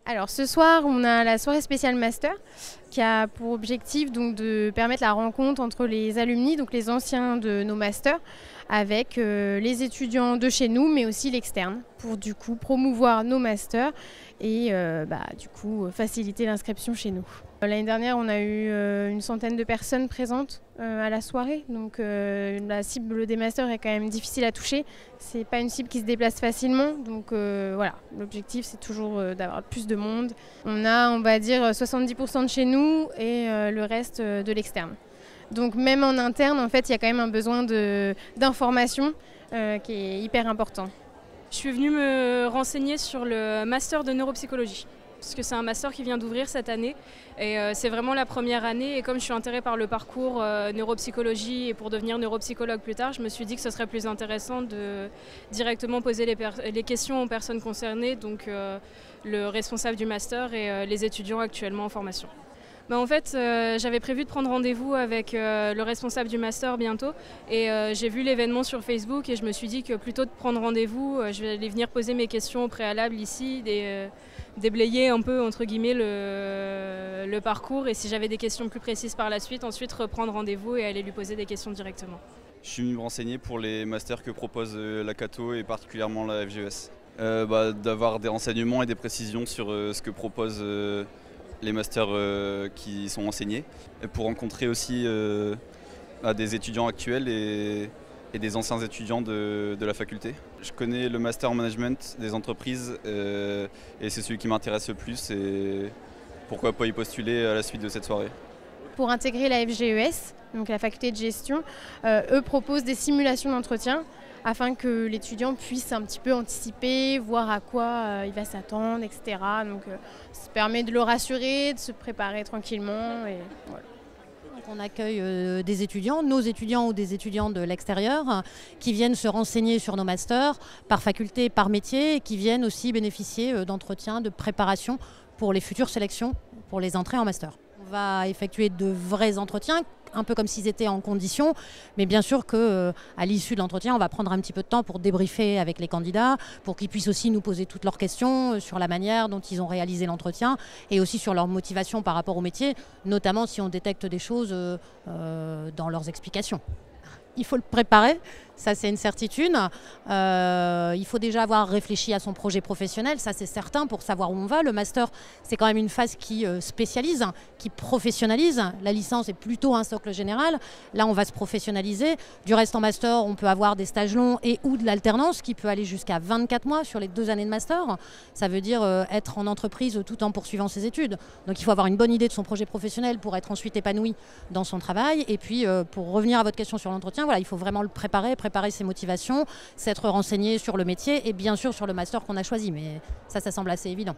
Alors ce soir, on a la soirée spéciale master qui a pour objectif donc de permettre la rencontre entre les alumni, donc les anciens de nos masters, avec les étudiants de chez nous, mais aussi l'externe, pour du coup promouvoir nos masters et du coup faciliter l'inscription chez nous. L'année dernière, on a eu une centaine de personnes présentes à la soirée, donc la cible des masters est quand même difficile à toucher. C'est pas une cible qui se déplace facilement, donc voilà, l'objectif c'est toujours d'avoir plus de monde. On a, on va dire, 70% de chez nous et le reste de l'externe. Donc même en interne, en fait, il y a quand même un besoin d'information qui est hyper important. Je suis venue me renseigner sur le master de neuropsychologie, parce que c'est un master qui vient d'ouvrir cette année et c'est vraiment la première année, et comme je suis intéressée par le parcours neuropsychologie et pour devenir neuropsychologue plus tard, je me suis dit que ce serait plus intéressant de directement poser les questions aux personnes concernées, donc le responsable du master et les étudiants actuellement en formation. En fait, j'avais prévu de prendre rendez-vous avec le responsable du master bientôt, et j'ai vu l'événement sur Facebook et je me suis dit que plutôt de prendre rendez-vous, je vais aller venir poser mes questions au préalable ici, déblayer un peu entre guillemets le parcours, et si j'avais des questions plus précises par la suite, ensuite reprendre rendez-vous et aller lui poser des questions directement. Je suis venu me renseigner pour les masters que propose la Cato et particulièrement la FGES. D'avoir des renseignements et des précisions sur ce que proposent les masters qui sont enseignés, et pour rencontrer aussi des étudiants actuels et des anciens étudiants de la faculté. Je connais le master en management des entreprises et c'est celui qui m'intéresse le plus, et pourquoi pas y postuler à la suite de cette soirée. Pour intégrer la FGES, donc la faculté de gestion, eux proposent des simulations d'entretien afin que l'étudiant puisse un petit peu anticiper, voir à quoi il va s'attendre, etc. Donc ça permet de le rassurer, de se préparer tranquillement. Et voilà. On accueille des étudiants, nos étudiants ou des étudiants de l'extérieur, qui viennent se renseigner sur nos masters par faculté, par métier, et qui viennent aussi bénéficier d'entretiens, de préparation pour les futures sélections, pour les entrées en master. On va effectuer de vrais entretiens, un peu comme s'ils étaient en condition, mais bien sûr qu'à l'issue de l'entretien, on va prendre un petit peu de temps pour débriefer avec les candidats, pour qu'ils puissent aussi nous poser toutes leurs questions sur la manière dont ils ont réalisé l'entretien et aussi sur leur motivation par rapport au métier, notamment si on détecte des choses dans leurs explications. Il faut le préparer, ça c'est une certitude. Il faut déjà avoir réfléchi à son projet professionnel, ça c'est certain, pour savoir où on va. Le master, c'est quand même une phase qui spécialise, qui professionnalise. La licence est plutôt un socle général. Là, on va se professionnaliser. Du reste, en master, on peut avoir des stages longs et ou de l'alternance qui peut aller jusqu'à 24 mois sur les 2 années de master. Ça veut dire être en entreprise tout en poursuivant ses études. Donc il faut avoir une bonne idée de son projet professionnel pour être ensuite épanoui dans son travail. Et puis, pour revenir à votre question sur l'entretien, voilà, il faut vraiment le préparer ses motivations, s'être renseigné sur le métier et bien sûr sur le master qu'on a choisi. Mais ça semble assez évident.